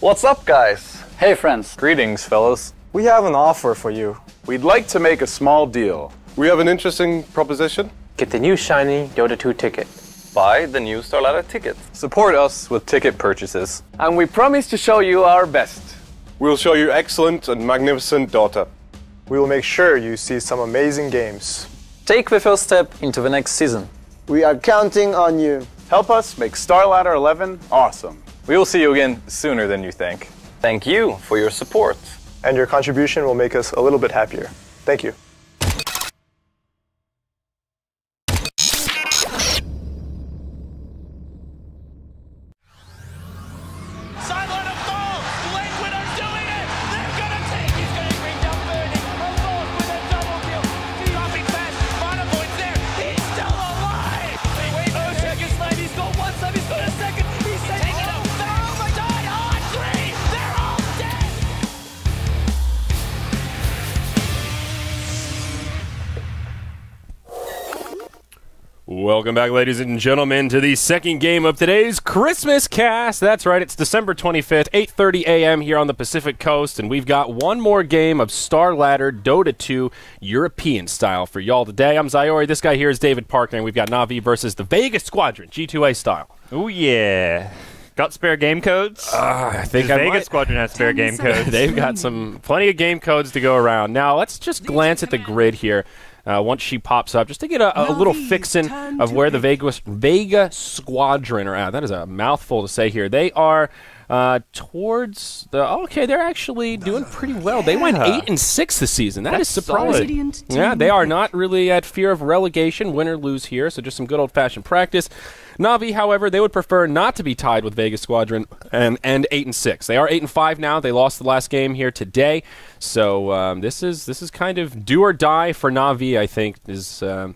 What's up, guys? Hey, friends. Greetings, fellas. We have an offer for you. We'd like to make a small deal. We have an interesting proposition. Get the new shiny Dota 2 ticket. Buy the new Starladder ticket. Support us with ticket purchases. And we promise to show you our best. We'll show you excellent and magnificent Dota. We will make sure you see some amazing games. Take the first step into the next season. We are counting on you. Help us make Starladder 11 awesome. We will see you again sooner than you think. Thank you for your support. And your contribution will make us a little bit happier. Thank you. Welcome back, ladies and gentlemen, to the second game of today's Christmas cast. That's right, it's December 25th, 8:30 a.m. here on the Pacific Coast, and we've got one more game of Starladder Dota 2 European style for y'all today. I'm Zyori, this guy here is David Parker, and we've got Na'Vi versus the Vega Squadron, G2A style. Oh yeah. Got spare game codes? I think Vega Squadron has spare game codes. They've got plenty of game codes to go around. Now, let's just glance at the grid here. Once she pops up, just to get a little fixin' of where the Vega Squadron are at. That is a mouthful to say here. They are towards the... Okay, they're actually doing pretty well. They went 8-6 this season. That's surprising. Yeah, they are not really at fear of relegation, win or lose here, so just some good old-fashioned practice. Na'Vi, however, they would prefer not to be tied with Vega Squadron and 8-6. They are 8-5 now. They lost the last game here today, so this is kind of do or die for Na'Vi. I think is about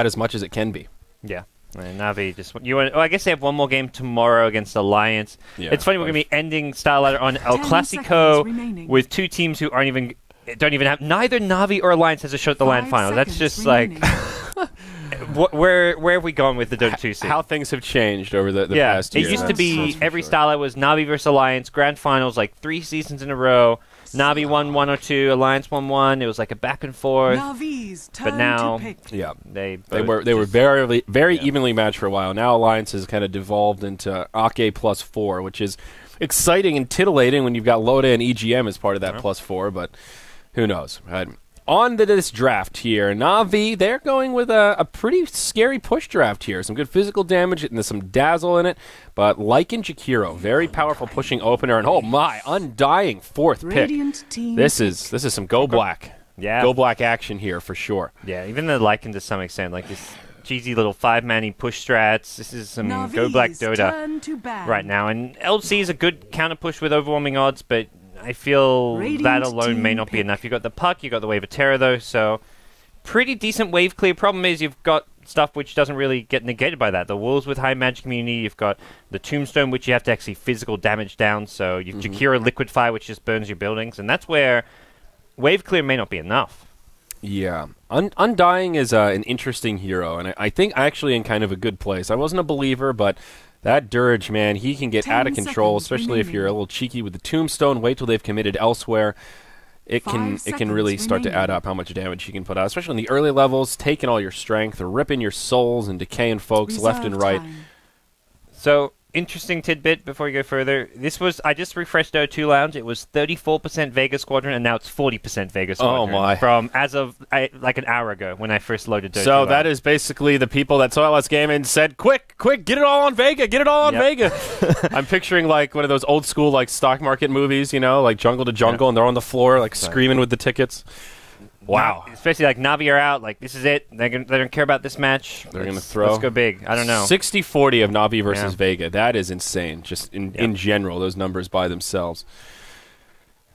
as much as it can be. Yeah. Na'Vi just I guess they have one more game tomorrow against Alliance. Yeah, it's funny, we're going to be ending Starladder on El Clasico with two teams who don't even have neither Na'Vi or Alliance has a shot at the LAN final. That's just like where have we gone with the Dota 2 scene? How things have changed over the past year. It used to be every Starladder was Na'Vi versus Alliance, grand finals like 3 seasons in a row. Na'Vi won 1 or 2, Alliance won 1. It was like a back and forth. But now, yeah, they were very evenly matched for a while. Now Alliance has kind of devolved into Ake +4, which is exciting and titillating when you've got Loda and EGM as part of that +4. But who knows? Right. On to this draft here. Na'Vi, they're going with a pretty scary push draft here. Some good physical damage and there's some dazzle in it. But Lycan Jakiro, very powerful pushing opener. And oh my, Undying 4th pick. This is some Go Black. Yeah. Go Black action here for sure. Yeah, even the Lycan to some extent. Like this cheesy little 5-manny push strats. This is some Go Black Dota right now. And LC is a good counter push with overwhelming odds, but I feel that alone may not be enough. You've got the Puck, you've got the Wave of Terror, though, so pretty decent wave clear. Problem is you've got stuff which doesn't really get negated by that. The Wolves with high magic immunity, you've got the Tombstone, which you have to actually physical damage down, so you've Jakiro Liquid Fire, which just burns your buildings, and that's where wave clear may not be enough. Yeah. Undying is an interesting hero, and I think actually in kind of a good place. I wasn't a believer, but... that Dirge, man, he can get out of control, especially if you're a little cheeky with the Tombstone. Wait till they've committed elsewhere. It can really start to add up how much damage he can put out, especially in the early levels, taking all your strength, ripping your souls and decaying folks left and right. So, interesting tidbit before we go further. This was, I just refreshed Dota 2 Lounge. It was 34% Vega Squadron, and now it's 40% Vega Squadron. Oh my! From as of like an hour ago when I first loaded Dota 2 So that is basically the people that saw us game and said, "Quick, get it all on Vega! Get it all on Vega!" I'm picturing like one of those old school like stock market movies, you know, like Jungle to Jungle, and they're on the floor like screaming with the tickets. Wow. Especially like Na'Vi are out. Like, this is it. They don't care about this match. They're going to throw. Let's go big. I don't know. 60-40 of Na'Vi versus Vega. That is insane. Just in general, those numbers by themselves.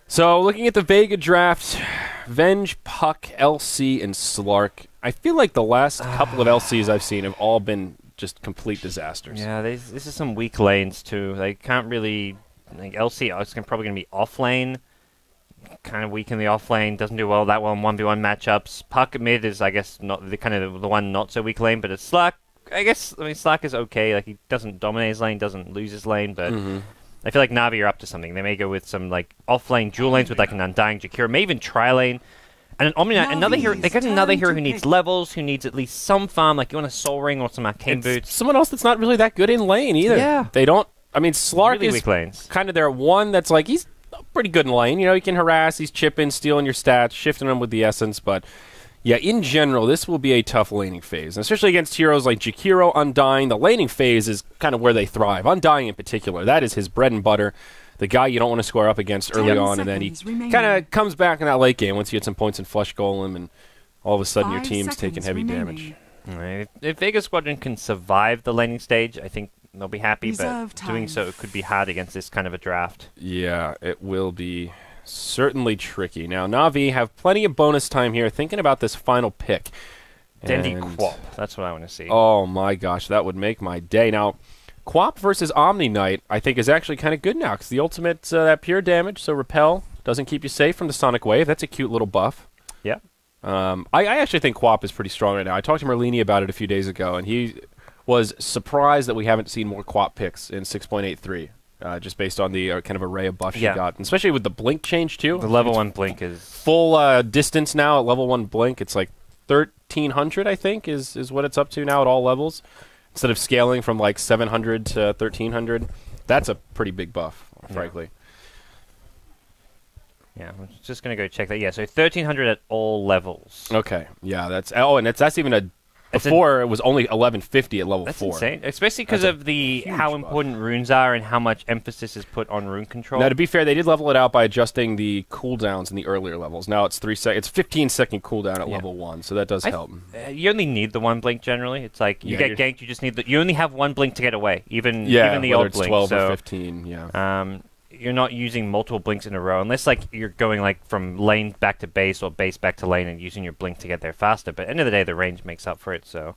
So, looking at the Vega draft, Venge, Puck, LC, and Slark. I feel like the last couple of LCs I've seen have all been just complete disasters. Yeah, this is some weak lanes, too. They can't really... Like, LC is probably going to be off lane. Kind of weak in the off lane, doesn't do that well in 1v1 matchups. Puck mid is, I guess, not the kind of the one not so weak lane, but it's Slark. I guess, Slark is okay. Like, he doesn't dominate his lane, doesn't lose his lane, but I feel like Na'Vi are up to something. They may go with some like off-lane dual lanes with like an Undying Jakiro, may even tri-lane. And an Omni Knight, another hero. They got another hero who needs levels, who needs at least some farm, like you want a Soul Ring or some Arcane Boots. Someone else that's not really that good in lane either. Yeah. They don't... I mean, Slark Really is weak lanes. kind of their one that's like, he's pretty good in lane. You know, he can harass, he's chipping, stealing your stats, shifting them with the essence, but... Yeah, in general, this will be a tough laning phase, and especially against heroes like Jakiro, Undying. The laning phase is kind of where they thrive. Undying in particular, that is his bread and butter. The guy you don't want to square up against early on, and then he kind of comes back in that late game once you get some points in Flush Golem, and all of a sudden your team's taking heavy damage. Right. If Vega Squadron can survive the laning stage, I think they'll be happy, but doing so could be hard against this kind of a draft. Yeah, it will be certainly tricky. Now, Na'Vi have plenty of bonus time here thinking about this final pick. Dendi Quap, that's what I want to see. Oh my gosh, that would make my day. Now, Quap versus Omni Knight, I think, is actually kind of good now, because the ultimate, that pure damage, so Repel, doesn't keep you safe from the Sonic Wave. That's a cute little buff. Yeah. I actually think Quap is pretty strong right now. I talked to Merlini about it a few days ago, and he was surprised that we haven't seen more Quap picks in 6.83. Just based on the kind of array of buffs you got. And especially with the blink change, too. The level 1 blink is... Full distance now at level 1 blink. It's like 1,300, I think, is what it's up to now at all levels. Instead of scaling from like 700 to 1,300. That's a pretty big buff, frankly. Yeah, I'm just going to go check that. Yeah, so 1,300 at all levels. Okay, yeah, that's... Oh, and that's even a... Before, it was only 1150 at level 4. That's insane, especially because of the how important runes are and how much emphasis is put on rune control. Now, to be fair, they did level it out by adjusting the cooldowns in the earlier levels. Now it's 15-second cooldown at level 1, so that does help. You only need the 1 blink generally. It's like you get ganked, you just need you only have 1 blink to get away, even the old it's blink. 12 or 15, yeah. You're not using multiple blinks in a row unless like you're going like from lane back to base or base back to lane and using your blink to get there faster. But at the end of the day, the range makes up for it. So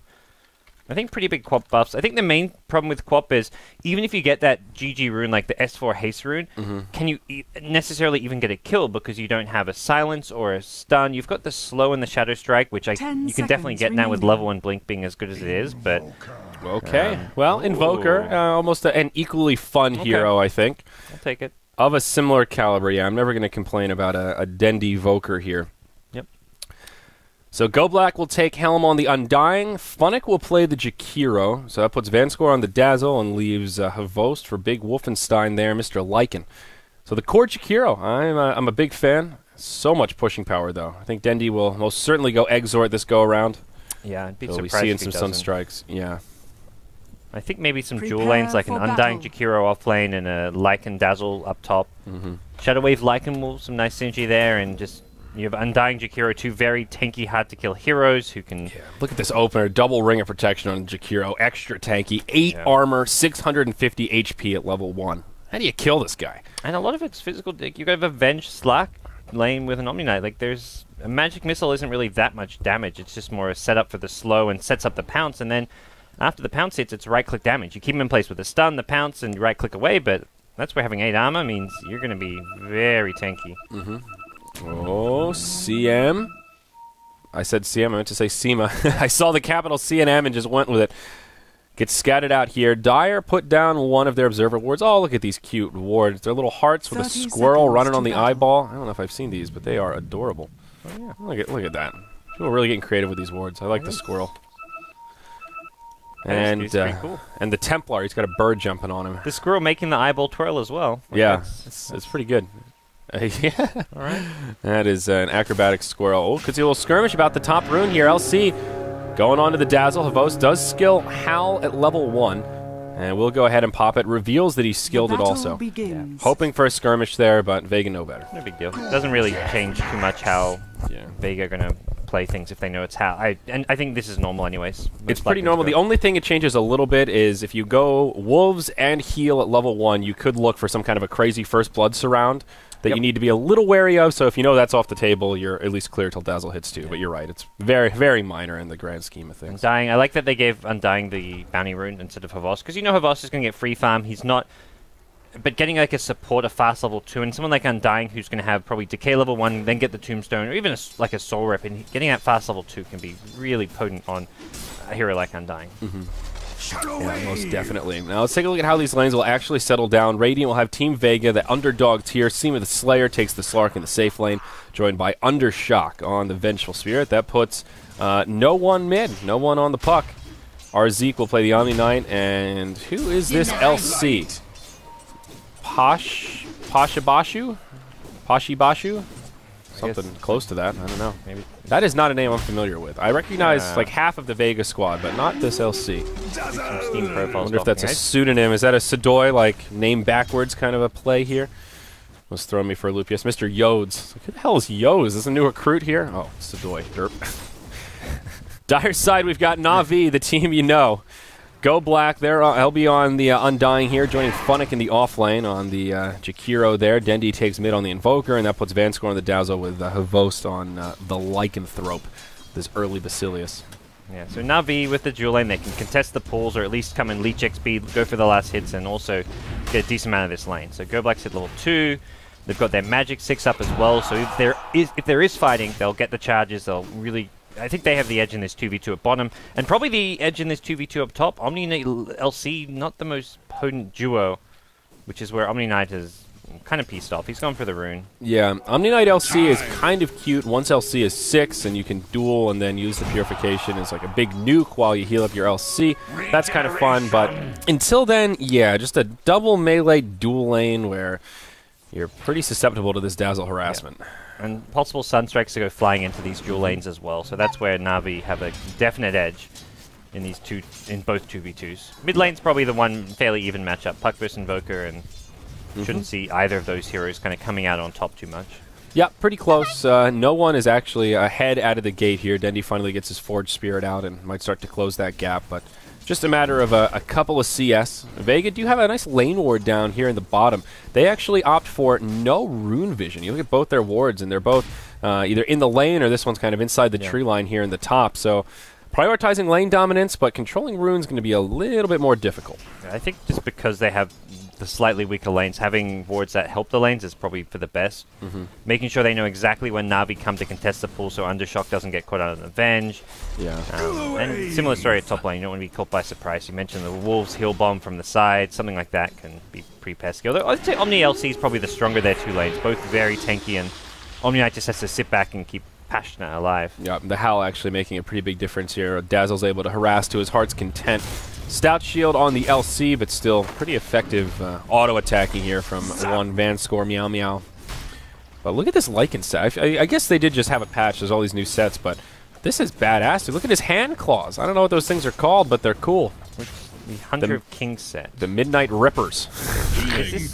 I think pretty big Quap buffs. I think the main problem with Quap is even if you get that GG rune, like the S4 haste rune, can you necessarily even get a kill because you don't have a silence or a stun? You've got the slow and the shadow strike, which you can definitely get now with level 1 blink being as good as it is. But okay, well, Invoker, almost an equally fun hero, I think. I'll take it. Of a similar caliber, yeah. I'm never going to complain about a Dendi Voker here. Yep. So Go Black will take Helm on the Undying. Funnick will play the Jakiro. So that puts Vanscore on the Dazzle and leaves Havost for Big Wolfenstein there, Mr. Lycan. So the core Jakiro, I'm a big fan. So much pushing power, though. I think Dendi will most certainly go Exort this go-around. Yeah, I'd be so surprised we'll if see in some Sunstrikes. Yeah. I think maybe some dual lanes like an Undying Jakiro off lane and a Lycan Dazzle up top. Shadow Wave Lycan will some nice synergy there, and just you have Undying Jakiro, 2 very tanky, hard to kill heroes who can. Yeah. Look at this opener, double ring of protection on Jakiro, extra tanky, 8 armor, 650 HP at level 1. How do you kill this guy? And a lot of it's physical. You got to avenge Slack lane with an Omni Knight. Like there's a magic missile isn't really that much damage. It's just more a setup for the slow and sets up the pounce, and then. After the pounce hits, it's right-click damage. You keep him in place with the stun, the pounce, and right-click away, but that's where having 8 armor means you're going to be very tanky. Oh, CM. I said CM, I meant to say SEMA. I saw the capital C and M and just went with it. Gets scattered out here. Dyer put down one of their observer wards. Oh, look at these cute wards. They're little hearts with a squirrel running on the eyeball. I don't know if I've seen these, but they are adorable. Oh, yeah. Look at that. People are really getting creative with these wards. I like the squirrel. And cool. And the Templar, he's got a bird jumping on him. The squirrel making the eyeball twirl as well. Like yeah, it's pretty good. Yeah. All right. That is an acrobatic squirrel. Oh, could see a little skirmish about the top rune here. LC going on to the Dazzle. Havost does skill Howl at level 1. And we'll go ahead and pop it. Reveals that he skilled it also. Yeah. Hoping for a skirmish there, but Vega know better. No big deal. Doesn't really change too much how Vega are going to play things if they know it's how. I think this is normal anyways. It's pretty normal. The only thing it changes a little bit is if you go Wolves and Heal at level 1, you could look for some kind of a crazy First Blood surround that you need to be a little wary of. So if you know that's off the table, you're at least clear till Dazzle hits 2. But you're right. It's very, very minor in the grand scheme of things. Undying. I like that they gave Undying the bounty rune instead of Havost, because you know Havost is going to get free farm. He's not... But getting like a support, a fast level 2, and someone like Undying who's going to have probably Decay level 1, then get the Tombstone, or even like a Soul Rip, and getting that fast level 2 can be really potent on a hero like Undying. Yeah, most definitely. Now let's take a look at how these lanes will actually settle down. Radiant will have Team Vega, the underdog tier. Seema the Slayer takes the Slark in the safe lane, joined by Undershock on the Vengeful Spirit. That puts no one mid, no one on the puck. Our Zeke will play the Omni Knight, and who is this LC? Pashibashu? Something close to that. I don't know. Maybe that is not a name I'm familiar with. I recognize like half of the Vega squad, but not this LC. Some Steam profiles. I wonder if that's a pseudonym. Is that a Sadoy, like name backwards kind of a play here? Was throwing me for a loop. Yes, Mr. Yodes. Who the hell is Yodes? Is this a new recruit here? Oh, Sadoy. Derp. Dire side, we've got Na'Vi, the team you know. Go Black there. He'll be on the Undying here, joining Funnick in the off lane on the Jakiro there. Dendi takes mid on the Invoker, and that puts Vanscore on the Dazzle with Havost on the Lycanthrope, this early Basilius. Yeah, so Na'Vi with the dual lane, they can contest the pools or at least come in leech XP, go for the last hits, and also get a decent amount of this lane. So Go Black's hit level 2. They've got their Magic 6 up as well, so if there is fighting, they'll get the charges. They'll really... I think they have the edge in this 2v2 at bottom, and probably the edge in this 2v2 up top. Omni Knight LC, not the most potent duo, which is where Omni Knight is kind of pieced off. He's gone for the rune. Yeah, Omni Knight LC is kind of cute. Once LC is 6, and you can duel and then use the Purification as like a big nuke while you heal up your LC. That's kind of fun, but until then, yeah, just a double melee dual lane where you're pretty susceptible to this Dazzle harassment. Yeah. And possible Sunstrikes to go flying into these dual lanes as well. So that's where Na'Vi have a definite edge in these both 2v2s. Mid lane's probably the one fairly even matchup. Puck versus Invoker, and shouldn't see either of those heroes kind of coming out on top too much. Yeah, pretty close. No one is actually ahead out of the gate here. Dendi finally gets his Forge Spirit out and might start to close that gap, but just a matter of a couple of CS. Vega do have a nice lane ward down here in the bottom. They actually opt for no rune vision. You look at both their wards, and they're both either in the lane or this one's kind of inside the tree line here in the top. So prioritizing lane dominance, but controlling rune's going to be a little bit more difficult. I think just because they have the slightly weaker lanes, having wards that help the lanes is probably for the best. Making sure they know exactly when Na'Vi come to contest the pool so Undershock doesn't get caught out on Avenge. Yeah. And similar story at top lane, you don't want to be caught by surprise. You mentioned the Wolves heal bomb from the side, something like that can be pretty pesky. Although I'd say Omni LC is probably the stronger of their two lanes, both very tanky, and Omni Knight just has to sit back and keep Passionate alive. Yeah, the Howl actually making a pretty big difference here. Dazzle's able to harass to his heart's content. Stout shield on the LC, but still pretty effective auto-attacking here from one Vanscore Meow Meow. But look at this Lycan set. I guess they did just have a patch. There's all these new sets, but this is badass. Dude, look at his hand claws. I don't know what those things are called, but they're cool. The Hunter of Kings set. The Midnight Rippers.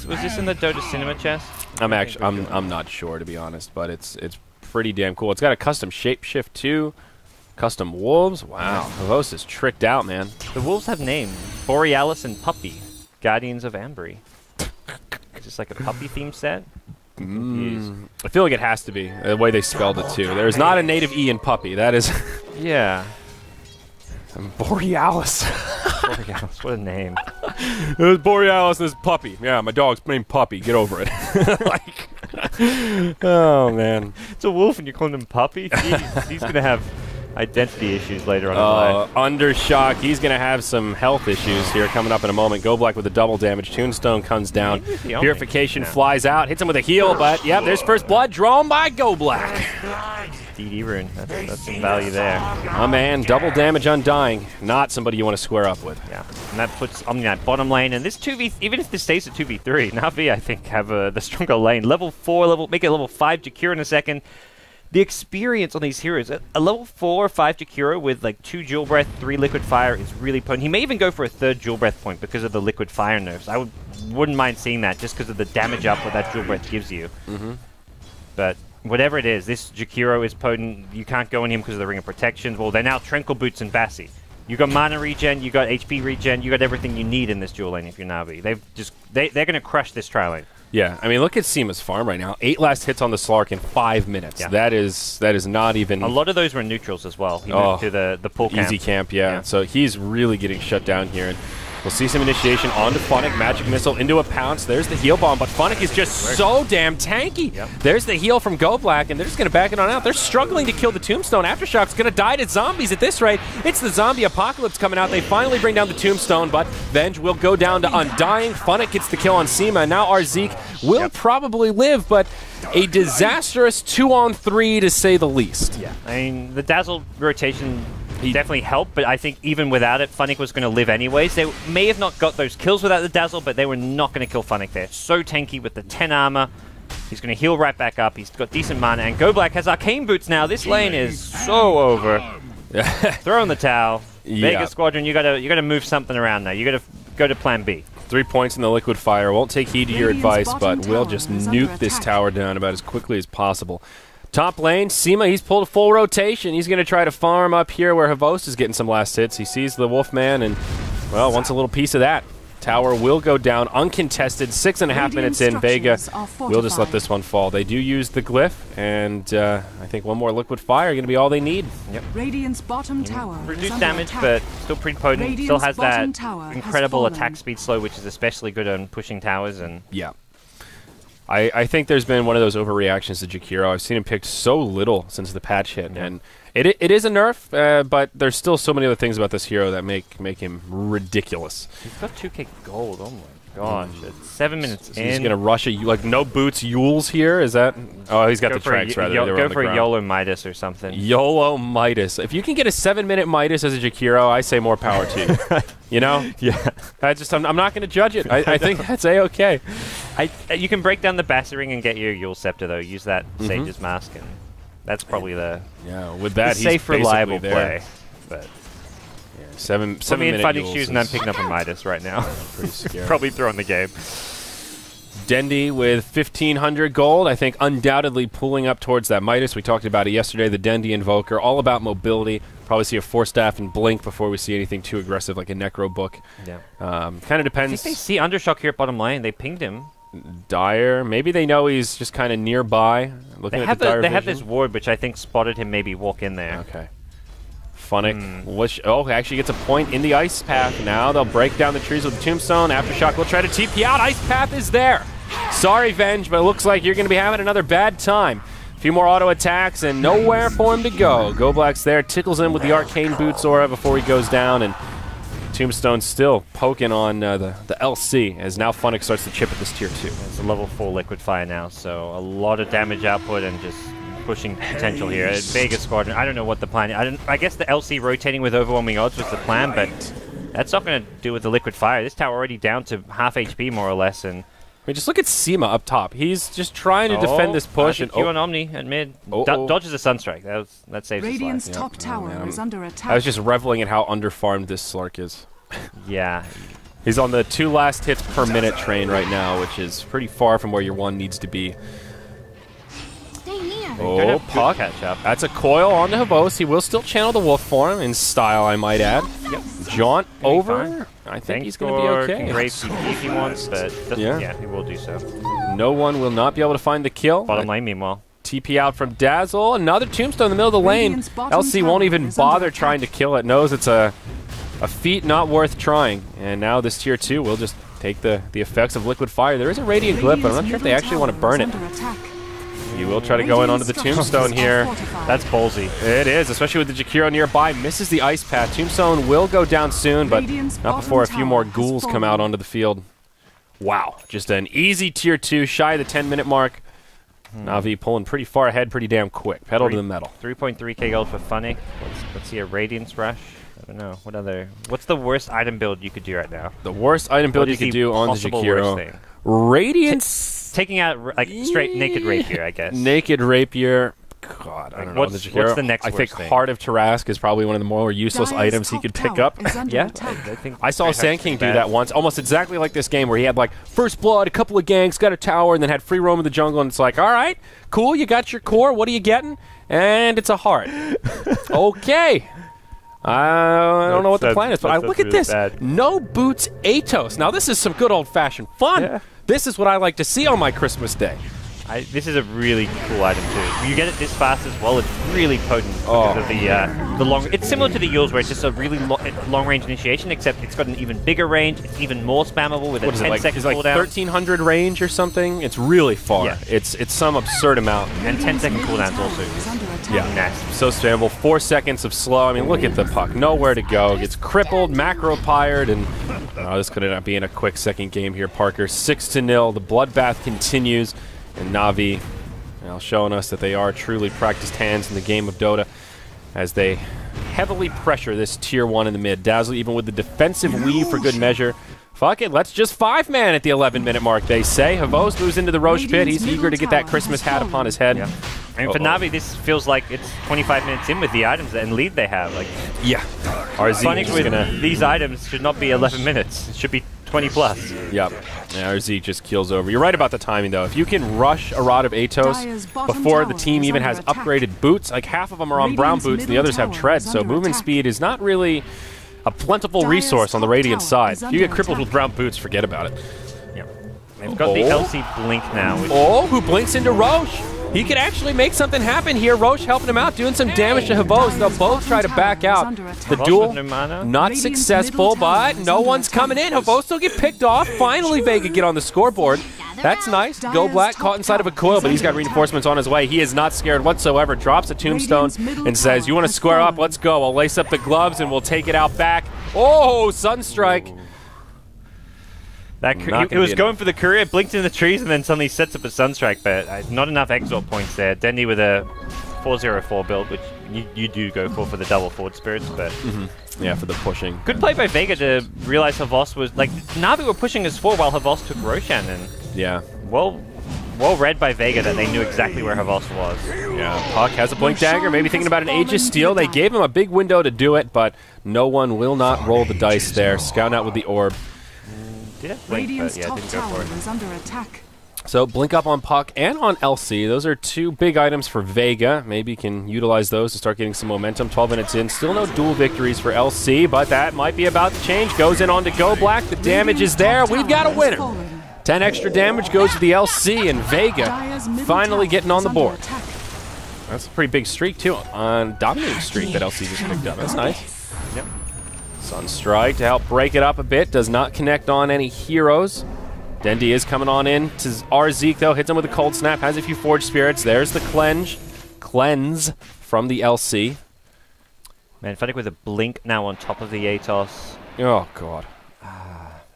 Was this in the Dota Cinema chest? I'm not sure, to be honest, but it's pretty damn cool. It's got a custom shapeshift too. Custom wolves. Wow, Havost is tricked out, man. The wolves have names: Borealis and Puppy, Guardians of Ambry. Is this like a puppy themed set? I feel like it has to be the way they spelled it too. There's not a native E in puppy. That is. Yeah. Borealis. Borealis, what a name. There's Borealis and this puppy. Yeah, my dog's named Puppy. Get over it. Like, oh man. It's a wolf and you're calling him Puppy? Jeez, he's gonna have identity issues later on in life. Undershock. He's gonna have some health issues here coming up in a moment. Go Black with a double damage. Tombstone comes down. Purification flies out. Hits him with a heal, but yep, there's first blood drawn by Go Black. DD rune. That's some value there. Oh man, double damage Undying. Not somebody you want to square up with. Yeah, and that puts Omni Knight bottom lane. And this 2v, even if this stays at 2v3, Na'Vi I think have the stronger lane. Level 4, make it level 5 Jakiro in a second. The experience on these heroes, a level 4 or 5 Jakiro with like 2 Jewel Breath, 3 Liquid Fire is really potent. He may even go for a 3rd Jewel Breath point because of the Liquid Fire nerfs. I wouldn't mind seeing that just because of the damage up that Jewel Breath gives you. But whatever it is, this Jakiro is potent. You can't go on him because of the Ring of Protection. Well, they're now Tranquil Boots and Bassi. You got mana regen, you got HP regen, you got everything you need in this dual lane if you're Na'Vi. They're going to crush this tri lane. Yeah, I mean, look at Seema's farm right now. 8 last hits on the Slark in 5 minutes. Yeah. That is not even... A lot of those were neutrals as well. He moved to the pool camp. Easy camp, yeah. So he's really getting shut down here. And We'll see some initiation onto Funnick. Magic Missile into a pounce. There's the heal bomb, but Funnick is just so damn tanky. There's the heal from GoBlack, and they're just going to back it on out. They're struggling to kill the Tombstone. Aftershock's going to die to zombies at this rate. It's the zombie apocalypse coming out. They finally bring down the Tombstone, but Venge will go down to Undying. Funnick gets the kill on Seema. Now our Zeke will probably live, but a disastrous 2-on-3 to say the least. Yeah, I mean, the Dazzle rotation definitely helped, but I think even without it, Funnick was going to live anyways. They may have not got those kills without the Dazzle, but they were not going to kill Funnick there. So tanky with the 10 armor. He's going to heal right back up. He's got decent mana, and GoBlack has Arcane Boots now. This lane is so over. Throw in the towel. Vega Squadron, you gotta move something around now. You gotta go to plan B. 3 points in the Liquid Fire. Won't take heed to your advice, but we'll just nuke this tower down about as quickly as possible. Top lane, Seema, he's pulled a full rotation. He's going to try to farm up here where Havost is getting some last hits. He sees the Wolfman and, well, wants a little piece of that. Tower will go down uncontested. 6.5 minutes in. Vega will just let this one fall. They do use the glyph, and I think one more Liquid Fire going to be all they need. Yep. Radiant's bottom tower reduced damage, but still pretty potent. Still has that incredible attack speed slow, which is especially good on pushing towers. And yeah. I think there's been one of those overreactions to Jakiro. I've seen him picked so little since the patch hit, and it is a nerf, but there's still so many other things about this hero that make him ridiculous. He's got 2k gold. Oh my gosh! It's 7 minutes in. He's gonna rush a like no boots Yules here. Is that? Oh, he's got the tracks rather. Go for a YOLO Midas or something. YOLO Midas. If you can get a 7-minute Midas as a Jakiro, I say more power to you. You know? Yeah. I'm not going to judge it. I think that's a-okay. You can break down the Bassering and get your Yule Scepter, though. Use that Sage's Mask, and that's probably the with that, he's safe, reliable there. play. But yeah, 7 put me in fighting Yules shoes, and I'm picking up a Midas right now. Pretty scary. Probably throwing the game. Dendy with 1,500 gold, I think undoubtedly pulling up towards that Midas. We talked about it yesterday, the Dendy Invoker, all about mobility. Probably see a Force Staff and Blink before we see anything too aggressive like a Necro Book. Yeah. Kind of depends. I think they see Undershock here at bottom lane. They pinged him. Dire. Maybe they know he's just kind of nearby. Looking they at the Dire They have this ward, which I think spotted him maybe walk in there. Okay. Funnick, actually gets a point in the Ice Path. Now they'll break down the trees with the Tombstone. Aftershock will try to TP out. Ice Path is there. Sorry, Venge, but it looks like you're going to be having another bad time. A few more auto attacks and nowhere for him to go. GoBlack's there, tickles him with the Arcane Boots aura before he goes down, and Tombstone still poking on the LC as now Funnick starts to chip at this tier 2. It's a level 4 Liquid Fire now, so a lot of damage output and just pushing potential here. Vega Squadron, I don't know what the plan is. I guess the LC rotating with overwhelming odds was the plan, but that's not going to do with the Liquid Fire. This tower already down to half HP more or less, and I mean, just look at Seema up top. He's just trying to defend this push. And Q on Omni at mid. Dodges a Sunstrike. That saves Radiant's his life. top tower is under attack. I was just reveling at how underfarmed this Slark is. Yeah. He's on the 2 last hits per minute train right now, which is pretty far from where your 1 needs to be. Oh, Puck. Catch up. That's a coil onto Havost. He will still channel the Wolf form in style, I might add. Yep. Jaunt over. Fine. I think he's going to be okay. Great CP if he wants, but yeah, he will do so. No one will not be able to find the kill. Bottom lane, meanwhile. TP out from Dazzle. Another Tombstone in the middle of the lane. LC won't even bother trying to kill it. Knows it's a feat not worth trying. And now this tier 2 will just take the effects of Liquid Fire. There is a Radiant Glyph, but I'm not sure if they actually want to burn it. He will try to go in onto the Tombstone here. That's ballsy. It is, especially with the Jakiro nearby. Misses the Ice Path. Tombstone will go down soon, but not before a few more ghouls come out onto the field. Wow. Just an easy tier 2, shy of the 10-minute mark. Na'Vi pulling pretty far ahead pretty damn quick. Pedal to the metal. 3.3k gold for Funnick. Let's see a Radiance Rush. I don't know. What's the worst item build you could do right now? The worst item build you could do on the Jakiro. Radiance... Taking out like straight Naked Rapier, I guess. Naked Rapier. God, I don't know. What's the next I think thing? Heart of Tarask is probably one of the more useless items he could pick up. Yeah, I saw Sand King do that once, almost exactly like this game, where he had like First Blood, a couple of ganks, got a tower, and then had free roam in the jungle, and it's like, all right, cool, you got your core, what are you getting? And it's a heart. Okay. I don't know what the plan is, but look at this. Bad. No Boots Atos. Now, this is some good old-fashioned fun. Yeah. This is what I like to see on my Christmas day. This is a really cool item too. You get it this fast as well. It's really potent because of the long. It's similar to the Yules where it's just a really long range initiation, except it's got an even bigger range. It's even more spammable with a 10-second It's like cooldown. 1300 range or something. It's really far. Yeah. It's some absurd amount. And 10-second cooldowns also. Yeah, Nasty. so spammable. 4 seconds of slow. I mean, look at the puck. Nowhere to go. Gets crippled, macro-pired, and this could end up being a quick second game here, Parker. 6-0. The bloodbath continues, and Na'Vi showing us that they are truly practiced hands in the game of Dota as they heavily pressure this tier 1 in the mid. Dazzle even with the defensive weave for good measure. Fuck it, let's just 5-man at the 11-minute mark, they say. Havos moves into the Roche pit. He's eager to get that Christmas hat upon his head. Yeah. I mean, for Na'Vi, this feels like it's 25 minutes in with the items and lead they have. Like, yeah. RZ Funny is with gonna... these items should not be 11 minutes. It should be 20 plus. Yep. Yeah, RZ just keels over. You're right about the timing, though. If you can rush a Rod of Atos before the team even has upgraded boots, like half of them are on brown boots and the others have treads, so movement speed is not really a plentiful resource on the Radiant side. If you get crippled with brown boots, forget about it. Yep. They've got the LC Blink now. Which who blinks into Roche? He could actually make something happen here. Roche helping him out, doing some damage to Havos. They'll both try to back out. The duel, not successful, but no one's coming in. Havos will get picked off. Finally, Vega get on the scoreboard. That's nice. Go Black caught inside of a coil, but he's got reinforcements on his way. He is not scared whatsoever. Drops a tombstone and says, you want to square up? Let's go. I'll lace up the gloves and we'll take it out back. Oh, Sunstrike. He was going for the courier, blinked in the trees, and then suddenly sets up a Sunstrike, but not enough exalt points there. Dendy with a 404 build, which you do go for the double forward spirits, but... Yeah, for the pushing. Good play by Vega to realize Havos was... Like, Na'Vi were pushing us forward while Havos took Roshan, and... Yeah. Well read by Vega that they knew exactly where Havos was. Yeah, Puck has a Blink Dagger, maybe thinking about an Aegis Steel. They gave him a big window to do it, but no one will not roll the dice there. Scout out with the orb. Did it blink, but yeah, didn't go for it. Is under attack. So blink up on Puck and on LC. Those are two big items for Vega. Maybe can utilize those to start getting some momentum. 12 minutes in. Still no dual victories for LC, but that might be about to change. Goes in on to Go Black. The damage is there. We've got a winner. 10 extra damage goes to the LC, and Vega finally getting on the board. That's a pretty big streak, too. On dominating streak that LC just picked up. That's nice. Yep. Sunstrike to help break it up a bit. Does not connect on any heroes. Dendy is coming on in to Zeke, though. Hits him with a cold snap. Has a few Forged Spirits. There's the cleanse from the LC. Man, Funnick with a blink now on top of the Atos. Oh, God.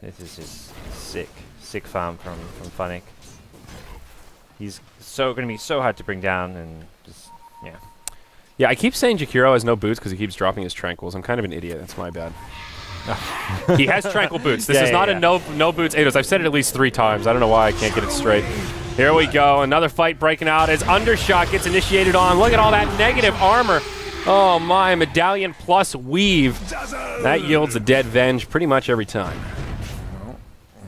This is just sick. Sick farm from Funnick. He's going to be so hard to bring down, and just, yeah. Yeah, I keep saying Jakiro has no boots because he keeps dropping his Tranquils. I'm kind of an idiot. That's my bad. He has Tranquil boots. This is not a no boots Atos. I've said it at least 3 times. I don't know why I can't get it straight. Here we go. Another fight breaking out as Undershot gets initiated on. Look at all that negative armor. Oh my, Medallion plus Weave. That yields a dead Venge pretty much every time.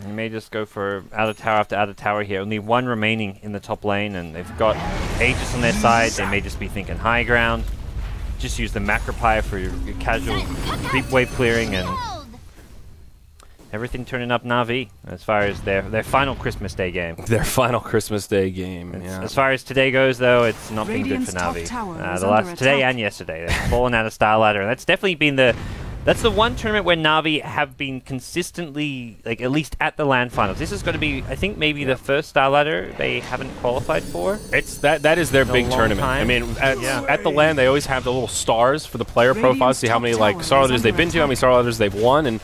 He may just go for outer tower after outer tower here. Only 1 remaining in the top lane, and they've got Aegis on their side. They may just be thinking high ground. Just use the Macropire for your casual creep wave clearing, and everything turning up Na'Vi as far as their final Christmas Day game. Their final Christmas Day game, yeah. As far as today goes, though, it's not been good for Na'Vi. Today and yesterday, they've fallen out of Starladder, and that's definitely been that's the one tournament where Na'Vi have been consistently, like, at least at the LAN finals. This is going to be, I think, maybe the first Starladder they haven't qualified for. It's that is their big tournament. I mean, at the LAN, they always have the little stars for the player profiles, see how many like Starladders they've been to, how many Starladders they've won, and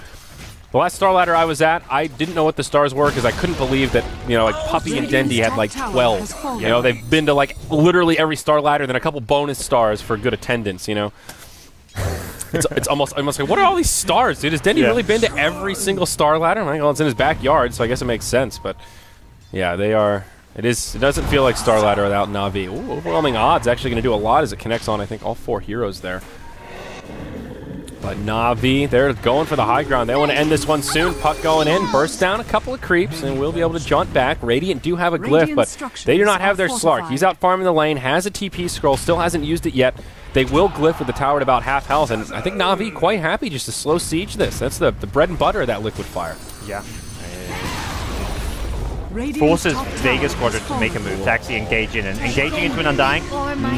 the last Starladder I was at, I didn't know what the stars were because I couldn't believe that, like Puppy and Dendy had like 12. You know, they've been to like literally every Starladder, then a couple bonus stars for good attendance, you know. It's almost like, what are all these stars, dude? Has Dendy really been to every single Starladder? I'm like, well, it's in his backyard, so I guess it makes sense. But yeah, they are. It doesn't feel like Starladder without Na'Vi. Ooh, overwhelming odds. Actually going to do a lot as it connects on, I think, all 4 heroes there. But Na'Vi, they're going for the high ground. They want to end this one soon. Puck going in, burst down a couple of creeps, and we'll be able to jaunt back. Radiant do have a glyph, but they do not have their Slark. He's out farming the lane, has a TP scroll, still hasn't used it yet. They will glyph with the tower at about half health, and I think Na'Vi quite happy just to slow siege this. That's the bread and butter of that liquid fire. Yeah. forces Vega Squadron to make a move to actually engage in, and engaging into an Undying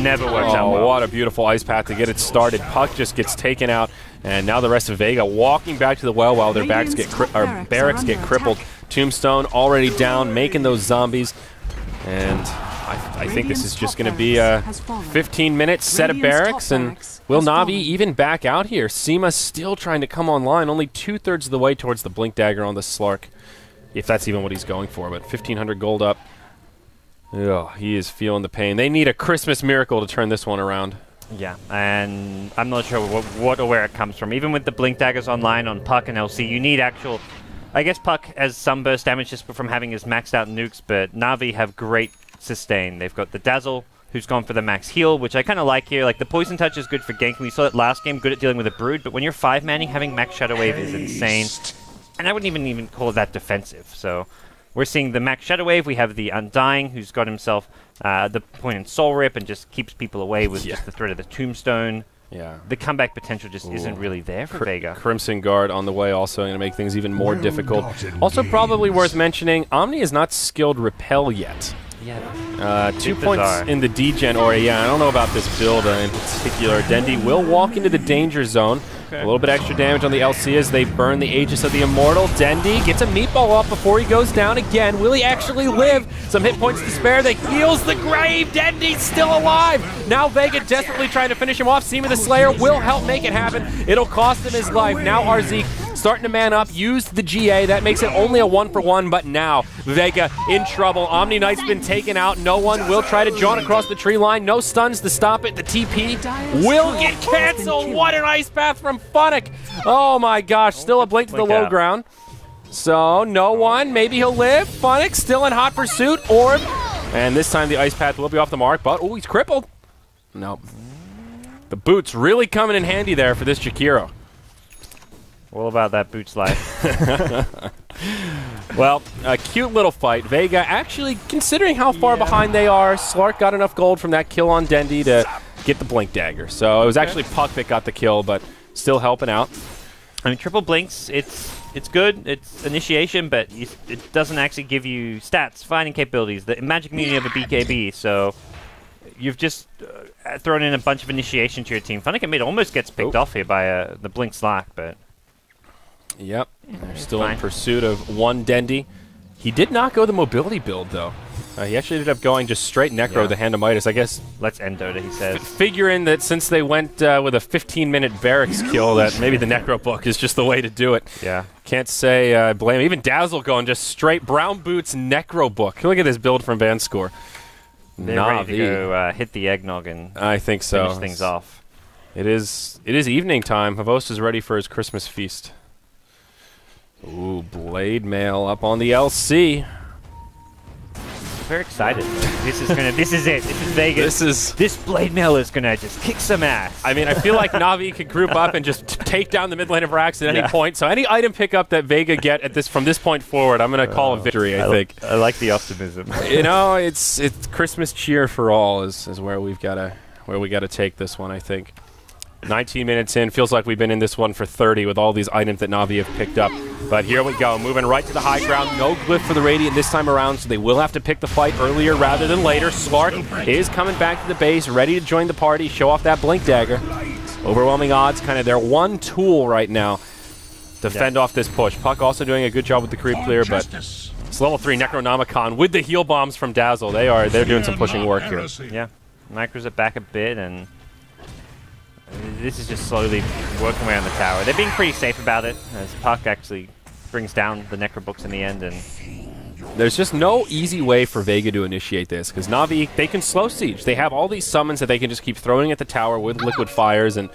never works out well. What a beautiful ice path to get it started. Puck just gets taken out, and now the rest of Vega walking back to the well while their barracks get crippled. Tombstone already down, making those zombies, and I think this is just going to be a 15-minute set of barracks, and will Na'Vi even back out here? Seema still trying to come online, only 2/3 of the way towards the Blink Dagger on the Slark, if that's even what he's going for, but 1,500 gold up. Oh, he is feeling the pain. They need a Christmas miracle to turn this one around. Yeah, and I'm not sure what or where it comes from. Even with the Blink Daggers online on Puck and LC, you need actual... I guess Puck has some burst damage just from having his maxed out nukes, but Na'Vi have great sustain. They've got the Dazzle, who's gone for the max heal, which I kind of like here. Like, the Poison Touch is good for ganking. We saw it last game, good at dealing with a Brood, but when you're 5-manning, having max Shadow Wave is insane. And I wouldn't even call that defensive. So we're seeing the max Shadow Wave. We have the Undying, who's got himself the point in Soul Rip and just keeps people away with just the threat of the Tombstone. Yeah. The comeback potential just isn't really there for Vega. Crimson Guard on the way, also going to make things even more difficult. Also probably worth mentioning, Omni is not skilled Repel yet. Yeah. 2 points in the degen, or I don't know about this build in particular. Dendi will walk into the danger zone. Okay. A little bit extra damage on the LC as they burn the Aegis of the Immortal. Dendi gets a meatball off before he goes down again. Will he actually live? Some hit points to spare. They heals the grave. Dendi's still alive. Now Vega desperately trying to finish him off. Seema the Slayer will help make it happen. It'll cost him his life. Now RZ starting to man up, used the GA. That makes it only a 1-for-1, but now Vega in trouble. Omni Knight's been taken out. No one will try to jaunt across the tree line. No stuns to stop it. The TP will get canceled. What an ice path from Funnick. Oh my gosh, still a blink to the low ground. So no one, maybe he'll live. Funnick still in hot pursuit. Orb, and this time the ice path will be off the mark, but oh, he's crippled. Nope. The boots really coming in handy there for this Jakiro. All about that boots life. Well, a cute little fight. Vega actually, considering how far behind they are, Slark got enough gold from that kill on Dendi to get the Blink Dagger. So it was actually Puck that got the kill, but still helping out. I mean, triple blinks, it's good. It's initiation, but it doesn't actually give you stats, fighting capabilities, the magic immunity of a BKB. So you've just thrown in a bunch of initiation to your team. Funnick Mid almost gets picked off here by the Blink Slark, but... Yep, they're still in pursuit of one Dendi. He did not go the mobility build, though. He actually ended up going just straight Necro, the Handamitis, I guess. Let's end Dota, he says. Figuring that since they went with a 15-minute barracks kill, that maybe the Necro book is just the way to do it. Yeah. Can't say blame. Even Dazzle going just straight Brown Boots Necro book. Look at this build from Vanscore. They're ready to go hit the eggnog and I think so. Finish things off. It is evening time. Havos is ready for his Christmas feast. Ooh, Blade Mail up on the LC. Very excited. This is it. This is Vegas. This Blade Mail is gonna just kick some ass. I mean, I feel like Na'Vi could group up and just take down the mid lane of Rax at any point. So any item pickup that Vega get at from this point forward, I'm gonna call a victory. I think. I like the optimism. You know, it's Christmas cheer for all is where we gotta take this one. I think. 19 minutes in, feels like we've been in this one for 30 with all these items that Na'Vi have picked up. But here we go, moving right to the high ground. No glyph for the Radiant this time around, so they will have to pick the fight earlier rather than later. Slark is coming back to the base, ready to join the party, show off that Blink Dagger. Overwhelming odds, kind of their one tool right now to fend off this push. Puck also doing a good job with the creep clear, but it's level 3 Necronomicon with the heal bombs from Dazzle. They're doing some pushing work here. Yeah, Micros are back a bit, and this is just slowly working away on the tower. They're being pretty safe about it, as Puck actually brings down the Necro books in the end. And there's just no easy way for Vega to initiate this, because Na'Vi, they can slow siege. They have all these summons that they can just keep throwing at the tower with liquid fires, and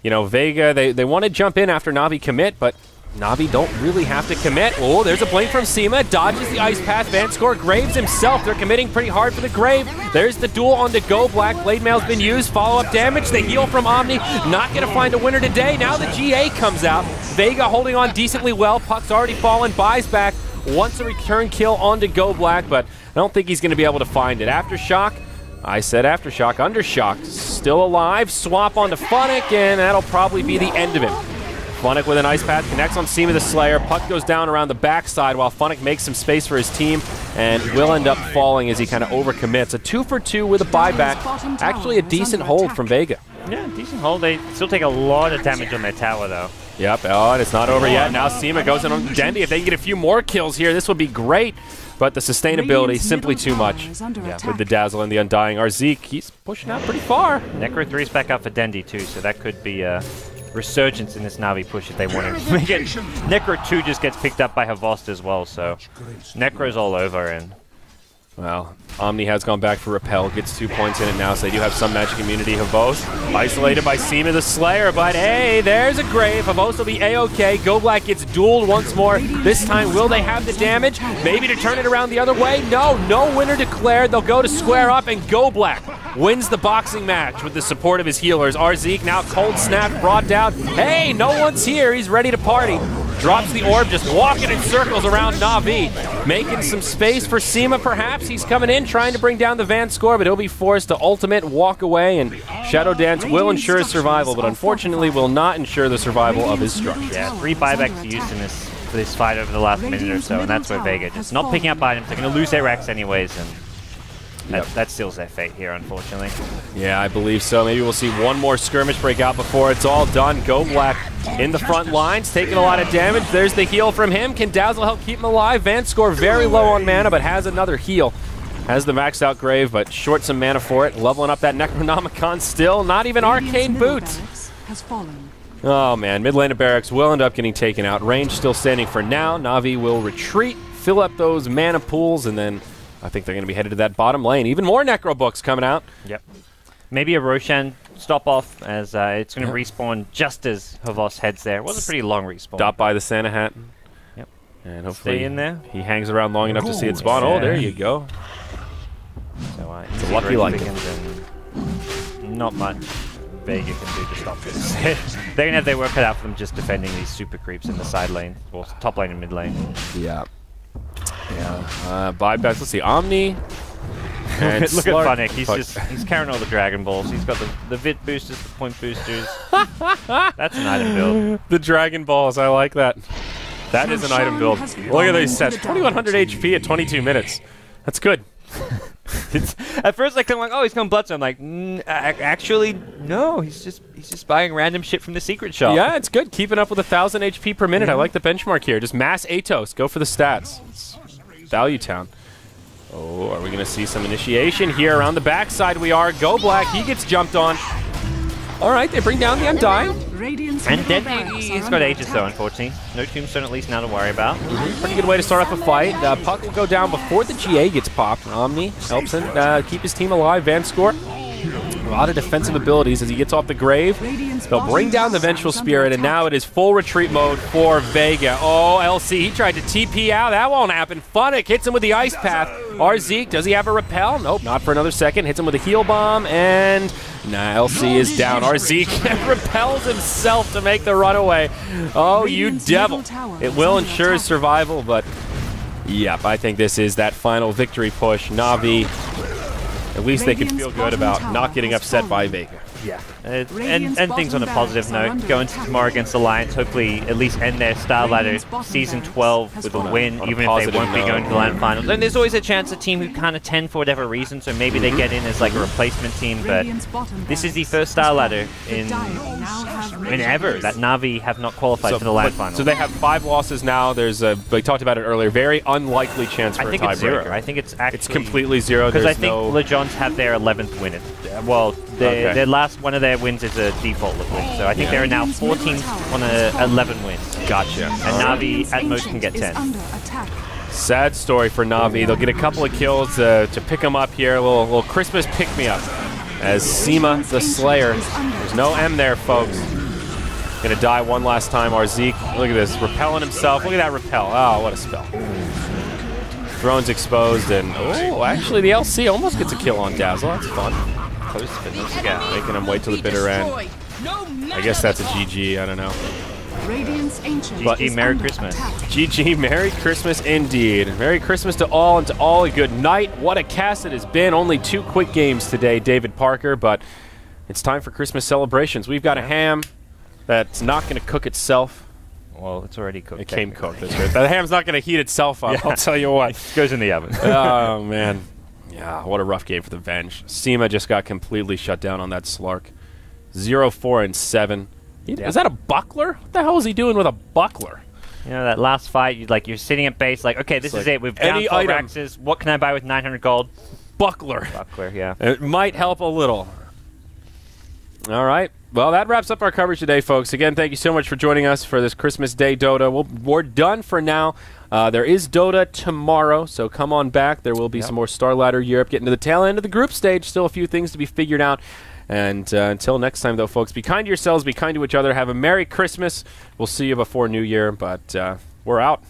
you know, Vega, they want to jump in after Na'Vi commit, but Na'Vi don't really have to commit. Oh, there's a blink from Seema. Dodges the ice path. Vanscore, Graves himself. They're committing pretty hard for the Grave. There's the duel on to go. Black Blade Mail's been used. Follow-up damage. The heal from Omni. Not going to find a winner today. Now the GA comes out. Vega holding on decently well. Puck's already fallen. Buys back. Wants a return kill on to go Black, but I don't think he's going to be able to find it. Aftershock. I said Aftershock. Undershock. Still alive. Swap onto Funnick, and that'll probably be the end of him. Funnick with an Ice Path, connects on Seema the Slayer. Puck goes down around the backside while Funnick makes some space for his team and will end up falling as he kind of overcommits. A 2 for 2 with a buyback. Actually a decent hold from Vega. Yeah, decent hold. They still take a lot of damage on their tower, though. Yep, oh, and it's not over yet. Now Seema goes in on Dendy. If they can get a few more kills here, this would be great. But the sustainability, simply too much. Yeah, with the Dazzle and the Undying. Our Zeke, he's pushing out pretty far. Necro 3's back up for Dendy, too, so that could be a resurgence in this Na'Vi push if they want to make it. Necro 2 just gets picked up by Havost as well, so Necro's all over. And well, Omni has gone back for Repel, gets 2 points in it now, so they do have some magic immunity. Havost isolated by Seema the Slayer, but hey, there's a grave. Havost will be A-OK. GoBlack gets dueled once more. This time, will they have the damage? Maybe to turn it around the other way? No winner declared. They'll go to square up, and GoBlack wins the boxing match with the support of his healers. Arzeek now cold snap, brought down. Hey, no one's here. He's ready to party. Drops the orb, just walking in circles around Na'Vi. Making some space for Seema, perhaps. He's coming in, trying to bring down the Van score, but he'll be forced to ultimate, walk away, and Shadow Dance will ensure his survival, but unfortunately will not ensure the survival of his structure. Yeah, 3 buybacks used in this fight over the last minute or so, and that's where Vega just not picking up items. They're going to lose their Rex anyways, and that seals their fate here, unfortunately. Yeah, I believe so. Maybe we'll see one more skirmish break out before it's all done. GoBlack in the front lines, taking a lot of damage. There's the heal from him. Can Dazzle help keep him alive? Van score very low on mana, but has another heal. Has the maxed out Grave, but short some mana for it. Leveling up that Necronomicon still. Not even Arcane Boots. Oh man, mid lane of Barracks will end up getting taken out. Range still standing for now. Na'Vi will retreat, fill up those mana pools, and then I think they're going to be headed to that bottom lane. Even more Necro books coming out. Yep. Maybe a Roshan stop off as it's going to respawn just as Havost heads there. It was a pretty long respawn. Stop by the Santa Hat. Yep. And hopefully stay in there. He hangs around long enough to see it spawn. Oh, there you go. So it's a lucky like not much Vega can do to stop this. They're going to have their work cut out for them just defending these super creeps in the side lane, or top lane and mid lane. Yeah. Yeah. Buybacks. Let's see. Omni. And Look at Funnick. He's carrying all the Dragon Balls. He's got the Vit boosters, the point boosters. That's an item build. The Dragon Balls. I like that. That is an item build. Look at these sets. 2100 HP at 22 minutes. That's good. At first, I'm like, oh, he's going Bloodstone. I'm like, actually, no. He's just buying random shit from the secret shop. Yeah, it's good. Keeping up with 1,000 HP per minute. I like the benchmark here. Just mass Atos. Go for the stats. It's Value Town. Oh, are we going to see some initiation here around the backside? We are. GoBlack. He gets jumped on. All right, they bring down the Undying. And Deadly, he's got Aegis though, unfortunately. No Tombstone at least now to worry about. Pretty good way to start off a fight. Puck will go down before the GA gets popped. Omni helps him keep his team alive. Van score. A lot of defensive abilities as he gets off the Grave. They'll bring down the Vengeful Spirit, and now it is full retreat mode for Vega. Oh, LC, he tried to TP out. That won't happen. Funnick hits him with the Ice Path. Arzeek, does he have a Repel? Nope, not for another second. Hits him with a Heal Bomb, and LC is down. Arzeek repels himself to make the runaway. Oh, you devil. It will ensure his survival, but yep, I think this is that final victory push. Na'Vi, at least they can feel good about not getting upset by Vega. Yeah, and things on a positive note. Going to tomorrow against Alliance, hopefully at least end their Starladder Season 12 with a win, even if they won't be going to the Land Finals. And there's always a chance a team who kind of tend for whatever reason, so maybe they get in as like a replacement team, but this is the first Starladder in ever that Na'Vi have not qualified for the Land Finals. So they have 5 losses now. There's a, we talked about it earlier, very unlikely chance for a tiebreaker. I think it's 0. I think it's actually... It's completely 0. Because I think Legends have their 11th win. Well, their last one of their wins is a default win, so I think there are now 4 teams on 11 wins. Gotcha. And Na'Vi at most can get 10. Sad story for Na'Vi. They'll get a couple of kills to pick them up here. A little Christmas pick-me-up. As Seema the Slayer, there's no M there, folks. Gonna die one last time. Arzeek, look at this, repelling himself. Look at that repel. Oh, what a spell. Throne's exposed, and oh, actually the LC almost gets a kill on Dazzle. That's fun. Making him wait till the bitter end. I guess that's a GG, I don't know. GG, Merry Christmas. GG, Merry Christmas indeed. Merry Christmas to all, and to all a good night. What a cast it has been. Only 2 quick games today, David Parker, but it's time for Christmas celebrations. We've got a ham that's not going to cook itself. Well, it's already cooked. It came cooked. That's right. The ham's not going to heat itself up. I'll tell you what. It goes in the oven. Oh man, yeah. What a rough game for the Venge. Seema just got completely shut down on that Slark. 0, 4, and 7. Is that a buckler? What the hell is he doing with a buckler? You know, that last fight, you're sitting at base, like, okay, this is it. We've down 12 Raxes. What can I buy with 900 gold? Buckler. Buckler, yeah. It might help a little. All right. Well, that wraps up our coverage today, folks. Again, thank you so much for joining us for this Christmas Day Dota. We're done for now. There is Dota tomorrow, so come on back. There will be some more Starladder Europe, getting to the tail end of the group stage. Still a few things to be figured out. And until next time, though, folks, be kind to yourselves, be kind to each other. Have a Merry Christmas. We'll see you before New Year, but we're out.